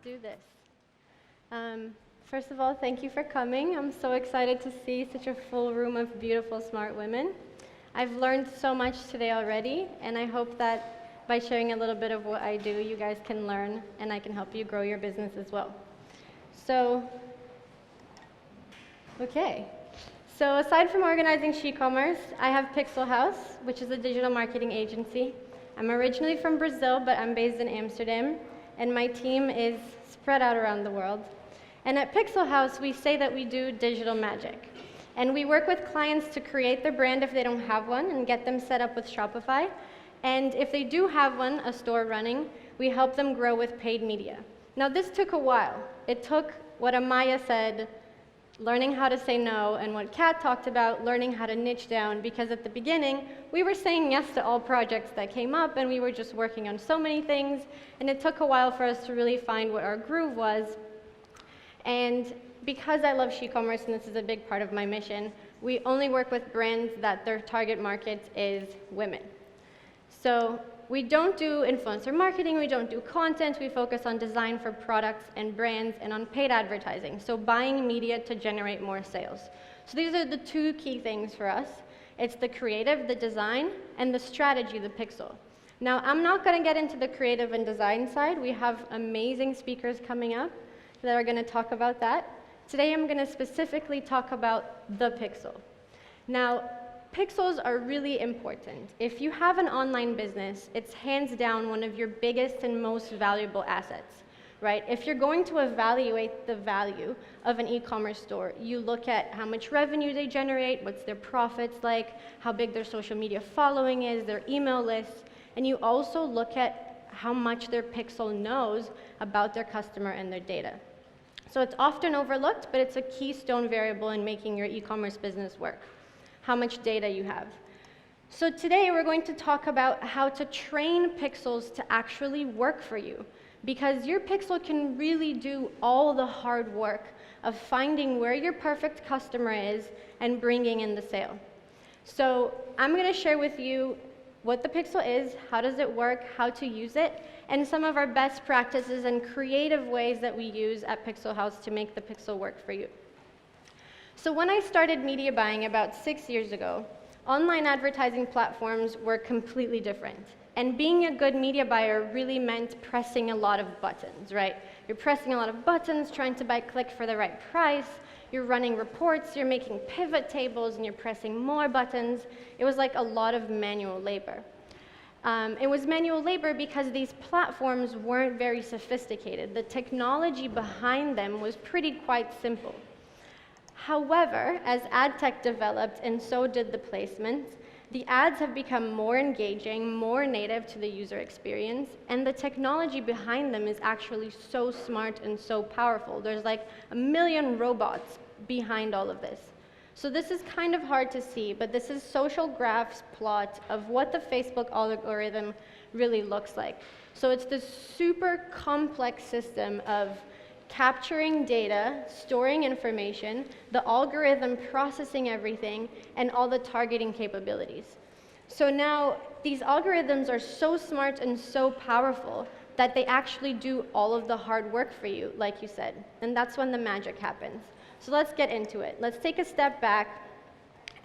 do this. First of all, thank you for coming. I'm so excited to see such a full room of beautiful, smart women. I've learned so much today already, and I hope that by sharing a little bit of what I do, you guys can learn, and I can help you grow your business as well. So, okay. So aside from organizing SheCommerce, I have PixelHaus, which is a digital marketing agency. I'm originally from Brazil, but I'm based in Amsterdam, and my team is spread out around the world. And at PixelHaus, we say that we do digital magic. And we work with clients to create their brand if they don't have one and get them set up with Shopify. And if they do have one, a store running, we help them grow with paid media. Now, this took a while. It took what Amaya said, learning how to say no, and what Kat talked about, learning how to niche down, because at the beginning, we were saying yes to all projects that came up, and we were just working on so many things, and it took a while for us to really find what our groove was. And because I love SheCommerce, and this is a big part of my mission, we only work with brands that their target market is women. So we don't do influencer marketing, we don't do content, we focus on design for products and brands and on paid advertising, so buying media to generate more sales. So these are the two key things for us. It's the creative, the design, and the strategy, the pixel. Now, I'm not going to get into the creative and design side. We have amazing speakers coming up that are going to talk about that. Today, I'm going to specifically talk about the pixel. Now, pixels are really important. If you have an online business, it's hands down one of your biggest and most valuable assets, right? If you're going to evaluate the value of an e-commerce store, you look at how much revenue they generate, what's their profits like, how big their social media following is, their email lists, and you also look at how much their pixel knows about their customer and their data. So it's often overlooked, but it's a keystone variable in making your e-commerce business work, how much data you have. So today we're going to talk about how to train pixels to actually work for you, because your pixel can really do all the hard work of finding where your perfect customer is and bringing in the sale. So I'm going to share with you what the pixel is, how does it work, how to use it, and some of our best practices and creative ways that we use at PixelHaus to make the pixel work for you. So when I started media buying about 6 years ago, online advertising platforms were completely different. And being a good media buyer really meant pressing a lot of buttons, right? You're pressing a lot of buttons, trying to buy click for the right price. You're running reports, you're making pivot tables, and you're pressing more buttons. It was like a lot of manual labor. It was manual labor because these platforms weren't very sophisticated. The technology behind them was quite simple. However, as ad tech developed and so did the placements, the ads have become more engaging, more native to the user experience, and the technology behind them is actually so smart and so powerful. There's like a million robots behind all of this. So this is kind of hard to see, but this is social graph's plot of what the Facebook algorithm really looks like. So it's this super complex system of capturing data, storing information, the algorithm processing everything, and all the targeting capabilities. So now these algorithms are so smart and so powerful that they actually do all of the hard work for you, like you said. And that's when the magic happens. So let's get into it. Let's take a step back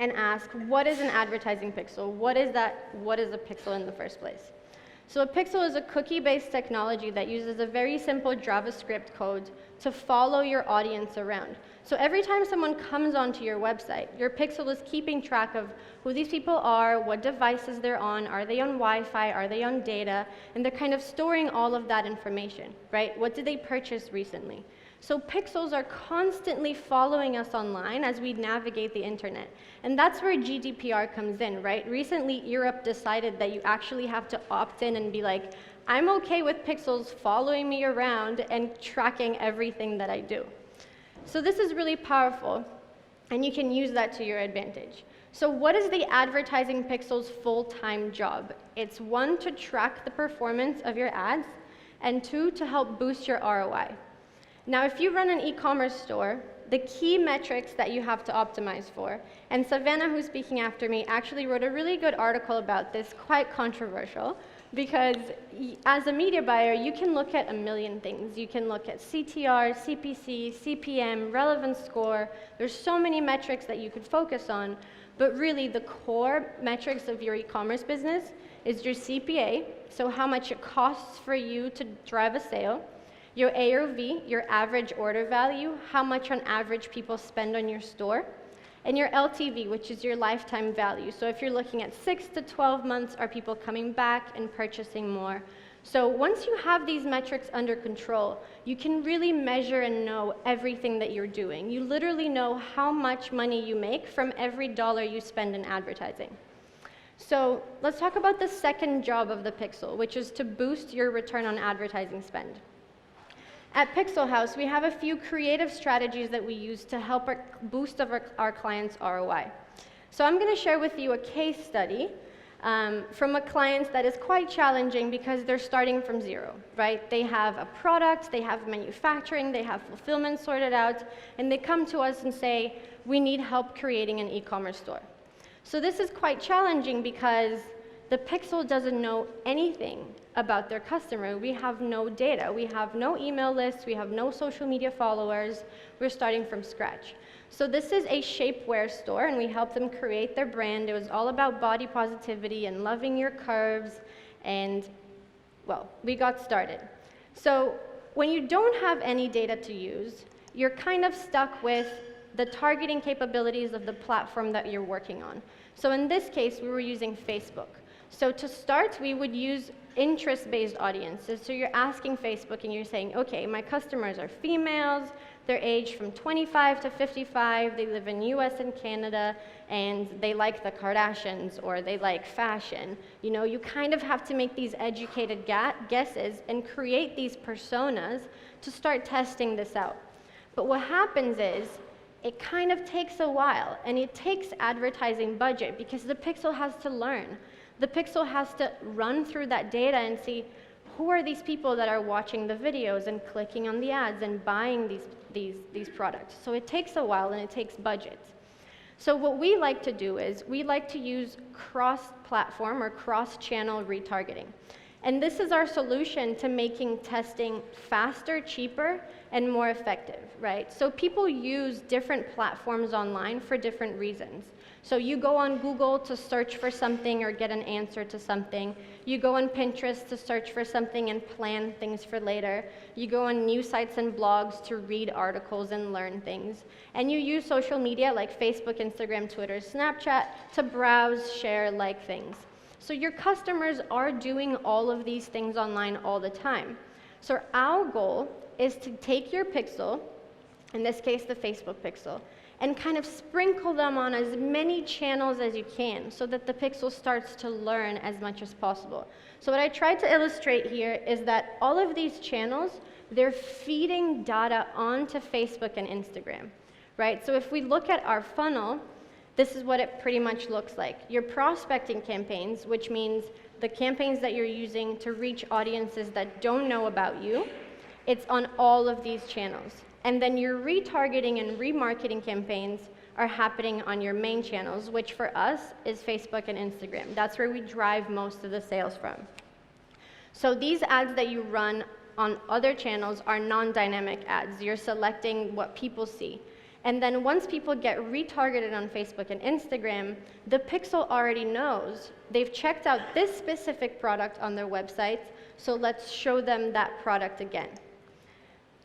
and ask, what is an advertising pixel? What is that? What is a pixel in the first place? So a pixel is a cookie-based technology that uses a very simple JavaScript code to follow your audience around. So every time someone comes onto your website, your pixel is keeping track of who these people are, what devices they're on, are they on Wi-Fi, are they on data, and they're kind of storing all of that information, right? What did they purchase recently? So pixels are constantly following us online as we navigate the internet. And that's where GDPR comes in, right? Recently, Europe decided that you actually have to opt in and be like, I'm okay with pixels following me around and tracking everything that I do. So this is really powerful, and you can use that to your advantage. So what is the advertising pixel's full-time job? It's 1, to track the performance of your ads, and 2, to help boost your ROI. Now, if you run an e-commerce store, the key metrics that you have to optimize for, and Savannah, who's speaking after me, actually wrote a really good article about this, quite controversial, because as a media buyer, you can look at a million things. You can look at CTR, CPC, CPM, relevance score. There's so many metrics that you could focus on, but really the core metrics of your e-commerce business is your CPA, so how much it costs for you to drive a sale, your AOV, your average order value, how much on average people spend on your store, and your LTV, which is your lifetime value. So if you're looking at 6 to 12 months, are people coming back and purchasing more? So once you have these metrics under control, you can really measure and know everything that you're doing. You literally know how much money you make from every dollar you spend in advertising. So let's talk about the second job of the Pixel, which is to boost your return on advertising spend. At PixelHaus, we have a few creative strategies that we use to help boost our clients' ROI. So I'm going to share with you a case study from a client that is quite challenging because they're starting from zero, right? They have a product, they have manufacturing, they have fulfillment sorted out, and they come to us and say, we need help creating an e-commerce store. So this is quite challenging because the Pixel doesn't know anything about their customer. We have no data. We have no email lists. We have no social media followers. We're starting from scratch. So this is a shapewear store, and we helped them create their brand. It was all about body positivity and loving your curves, and, well, we got started. So when you don't have any data to use, you're kind of stuck with the targeting capabilities of the platform that you're working on. So in this case, we were using Facebook. So to start, we would use interest-based audiences. So you're asking Facebook and you're saying, okay, my customers are females, they're aged from 25 to 55, they live in US and Canada, and they like the Kardashians or they like fashion. You know, you kind of have to make these educated guesses and create these personas to start testing this out. But what happens is, it kind of takes a while, and it takes advertising budget because the Pixel has to learn. The Pixel has to run through that data and see who are these people that are watching the videos and clicking on the ads and buying these products. So it takes a while and it takes budget. So what we like to do is we like to use cross-platform or cross-channel retargeting. And this is our solution to making testing faster, cheaper, and more effective, right? So people use different platforms online for different reasons. So you go on Google to search for something or get an answer to something. You go on Pinterest to search for something and plan things for later. You go on news sites and blogs to read articles and learn things. And you use social media like Facebook, Instagram, Twitter, Snapchat to browse, share, like things. So your customers are doing all of these things online all the time. So our goal is to take your Pixel, in this case the Facebook Pixel, and kind of sprinkle them on as many channels as you can so that the Pixel starts to learn as much as possible. So what I tried to illustrate here is that all of these channels, they're feeding data onto Facebook and Instagram, right? So if we look at our funnel, this is what it pretty much looks like. Your prospecting campaigns, which means the campaigns that you're using to reach audiences that don't know about you, it's on all of these channels. And then your retargeting and remarketing campaigns are happening on your main channels, which for us is Facebook and Instagram. That's where we drive most of the sales from. So these ads that you run on other channels are non-dynamic ads. You're selecting what people see. And then once people get retargeted on Facebook and Instagram, the Pixel already knows they've checked out this specific product on their website, so let's show them that product again.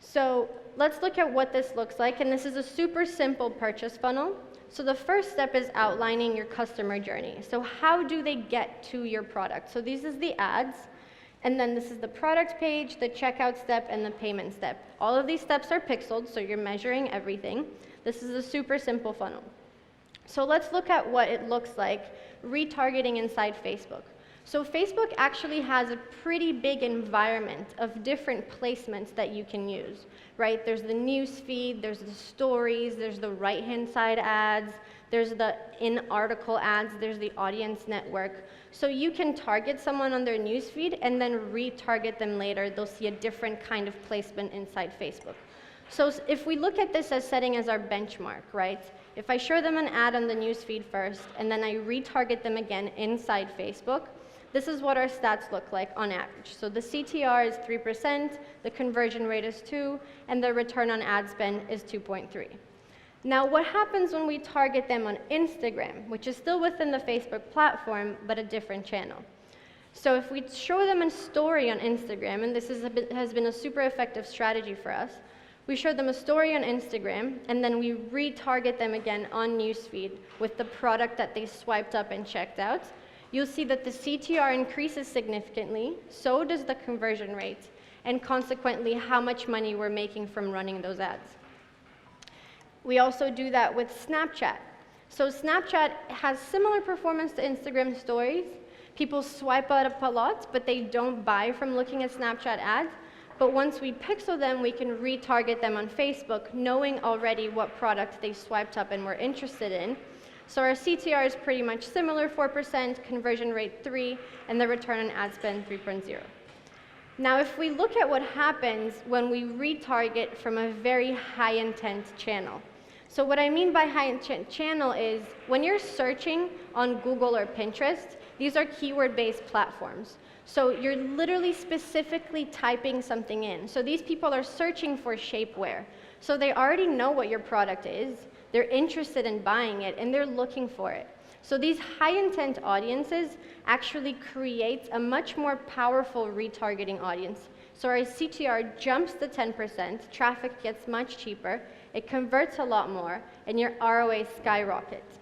So let's look at what this looks like, and this is a super simple purchase funnel. So the first step is outlining your customer journey. So how do they get to your product? So this is the ads, and then this is the product page, the checkout step, and the payment step. All of these steps are pixeled, so you're measuring everything. This is a super simple funnel. So let's look at what it looks like retargeting inside Facebook. So Facebook actually has a pretty big environment of different placements that you can use, right? There's the news feed, there's the stories, there's the right-hand side ads, there's the in-article ads, there's the audience network. So you can target someone on their news feed and then retarget them later. They'll see a different kind of placement inside Facebook. So if we look at this as setting as our benchmark, right? If I show them an ad on the news feed first and then I retarget them again inside Facebook, this is what our stats look like on average. So the CTR is 3%, the conversion rate is 2, and the return on ad spend is 2.3. Now, what happens when we target them on Instagram, which is still within the Facebook platform, but a different channel? So if we show them a story on Instagram, and this has been a super effective strategy for us, we show them a story on Instagram, and then we retarget them again on newsfeed with the product that they swiped up and checked out. You'll see that the CTR increases significantly, so does the conversion rate, and consequently how much money we're making from running those ads. We also do that with Snapchat. So Snapchat has similar performance to Instagram stories. People swipe up a lot, but they don't buy from looking at Snapchat ads. But once we pixel them, we can retarget them on Facebook, knowing already what product they swiped up and were interested in. So our CTR is pretty much similar, 4%, conversion rate 3, and the return on ad spend 3.0. Now, if we look at what happens when we retarget from a very high intent channel. So what I mean by high intent channel is when you're searching on Google or Pinterest, these are keyword-based platforms. So you're literally specifically typing something in. So these people are searching for shapewear. So they already know what your product is, they're interested in buying it, and they're looking for it. So these high intent audiences actually create a much more powerful retargeting audience. So our CTR jumps to 10%, traffic gets much cheaper, it converts a lot more, and your ROA skyrockets.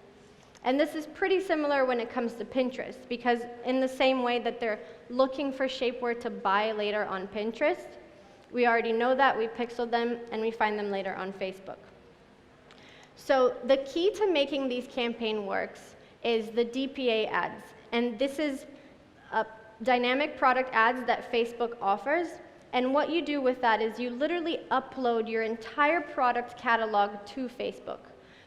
And this is pretty similar when it comes to Pinterest, because in the same way that they're looking for shapewear to buy later on Pinterest, we already know that, we pixel them, and we find them later on Facebook. So the key to making these campaign works is the DPA ads. And this is dynamic product ads that Facebook offers. And what you do with that is you literally upload your entire product catalog to Facebook.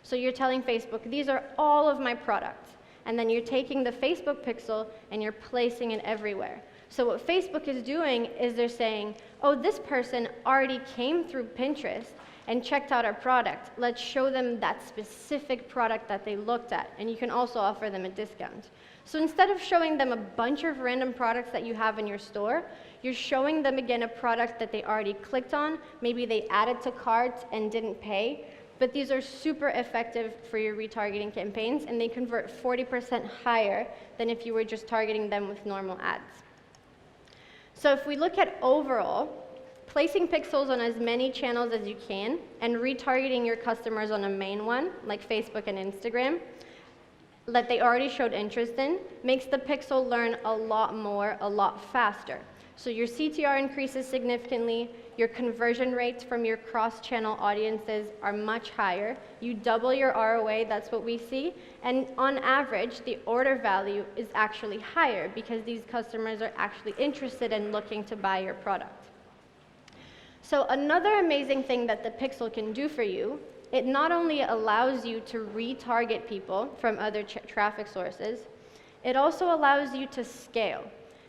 So you're telling Facebook, these are all of my products. And then you're taking the Facebook pixel and you're placing it everywhere. So what Facebook is doing is they're saying, oh, this person already came through Pinterest and checked out our product. Let's show them that specific product that they looked at. And you can also offer them a discount. So instead of showing them a bunch of random products that you have in your store, you're showing them again a product that they already clicked on. Maybe they added to cart and didn't pay. But these are super effective for your retargeting campaigns, and they convert 40% higher than if you were just targeting them with normal ads. So if we look at overall, placing pixels on as many channels as you can and retargeting your customers on a main one, like Facebook and Instagram, that they already showed interest in, makes the pixel learn a lot more, a lot faster. So your CTR increases significantly, your conversion rates from your cross-channel audiences are much higher, you double your ROA, that's what we see, and on average, the order value is actually higher because these customers are actually interested in looking to buy your product. So another amazing thing that the pixel can do for you, it not only allows you to retarget people from other traffic sources, it also allows you to scale,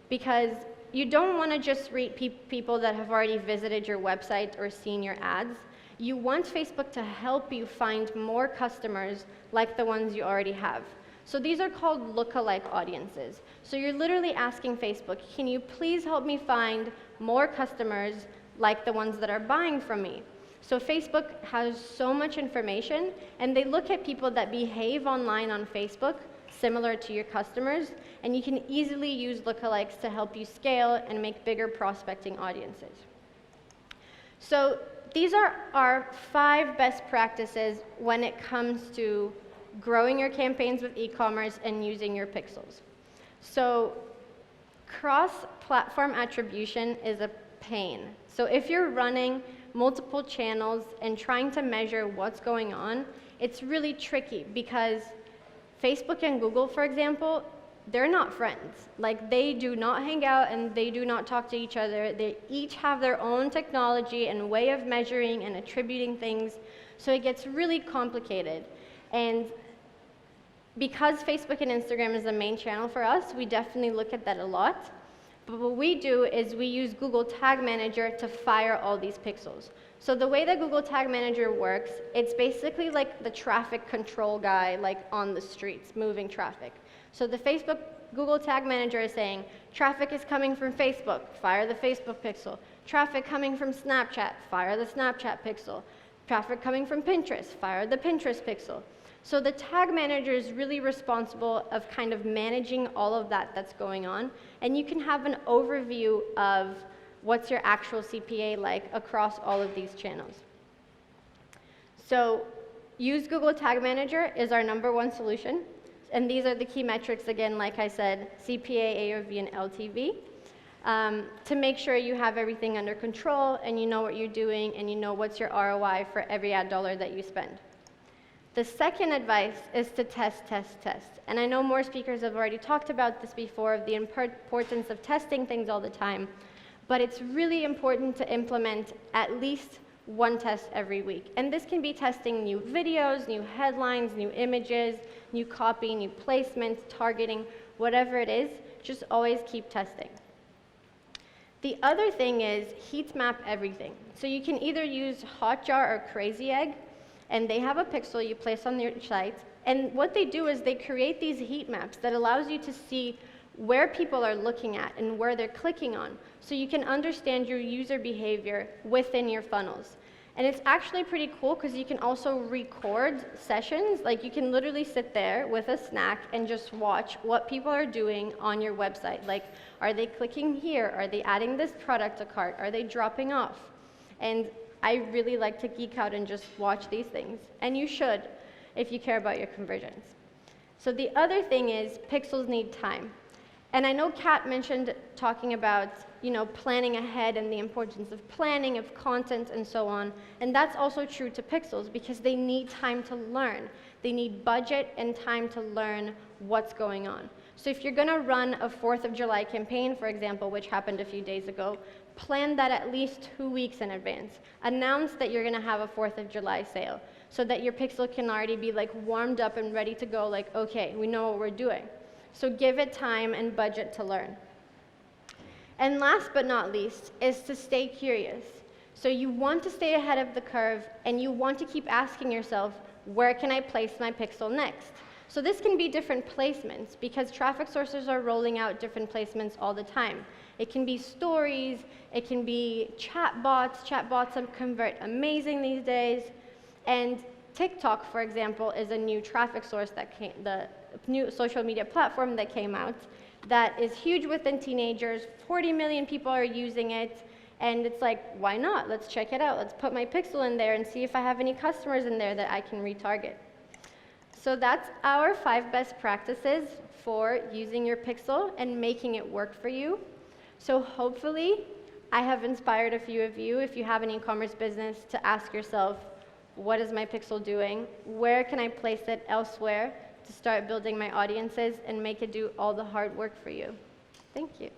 because you don't want to just reach people that have already visited your website or seen your ads. You want Facebook to help you find more customers like the ones you already have. So these are called lookalike audiences. So you're literally asking Facebook, can you please help me find more customers like the ones that are buying from me? So Facebook has so much information, and they look at people that behave online on Facebook similar to your customers, and you can easily use lookalikes to help you scale and make bigger prospecting audiences. So these are our 5 best practices when it comes to growing your campaigns with e-commerce and using your pixels. So cross-platform attribution is a pain. So if you're running multiple channels and trying to measure what's going on, it's really tricky because Facebook and Google, for example, they're not friends. Like, they do not hang out and they do not talk to each other. They each have their own technology and way of measuring and attributing things, so it gets really complicated. And because Facebook and Instagram is the main channel for us, we definitely look at that a lot. But what we do is we use Google Tag Manager to fire all these pixels. So the way that Google Tag Manager works, it's basically like the traffic control guy, like on the streets, moving traffic. So the Facebook Google Tag Manager is saying, traffic is coming from Facebook, fire the Facebook pixel. Traffic coming from Snapchat, fire the Snapchat pixel. Traffic coming from Pinterest, fire the Pinterest pixel. So the Tag Manager is really responsible of kind of managing all of that that's going on, and you can have an overview of what's your actual CPA like across all of these channels. So use Google Tag Manager is our #1 solution, and these are the key metrics, again, like I said, CPA, AOV, and LTV, to make sure you have everything under control and you know what you're doing and you know what's your ROI for every ad dollar that you spend. The second advice is to test, test, test. And I know more speakers have already talked about this before, of the importance of testing things all the time, but it's really important to implement at least one test every week. And this can be testing new videos, new headlines, new images, new copy, new placements, targeting, whatever it is, just always keep testing. The other thing is heat map everything. So you can either use Hotjar or Crazy Egg, and they have a pixel you place on your site. And what they do is they create these heat maps that allows you to see where people are looking at and where they're clicking on, so you can understand your user behavior within your funnels. And it's actually pretty cool because you can also record sessions. Like, you can literally sit there with a snack and just watch what people are doing on your website. Like, are they clicking here? Are they adding this product to cart? Are they dropping off? And I really like to geek out and just watch these things. And you should, if you care about your conversions. So the other thing is pixels need time. And I know Kat mentioned talking about, planning ahead and the importance of planning, of content, and so on. And that's also true to pixels because they need time to learn. They need budget and time to learn what's going on. So if you're going to run a 4th of July campaign, for example, which happened a few days ago, plan that at least 2 weeks in advance. Announce that you're going to have a 4th of July sale so that your pixel can already be warmed up and ready to go, okay, we know what we're doing. So give it time and budget to learn. And last but not least is to stay curious. So you want to stay ahead of the curve, and you want to keep asking yourself, where can I place my pixel next? So this can be different placements because traffic sources are rolling out different placements all the time. It can be stories, it can be chatbots. Chatbots convert amazing these days. And TikTok, for example, is a new traffic source the new social media platform that came out that is huge within teenagers. 40 million people are using it, and it's why not? Let's check it out. Let's put my pixel in there and see if I have any customers in there that I can retarget. So that's our 5 best practices for using your pixel and making it work for you. So hopefully I have inspired a few of you, if you have an e-commerce business, to ask yourself, what is my pixel doing? Where can I place it elsewhere to start building my audiences and make it do all the hard work for you? Thank you.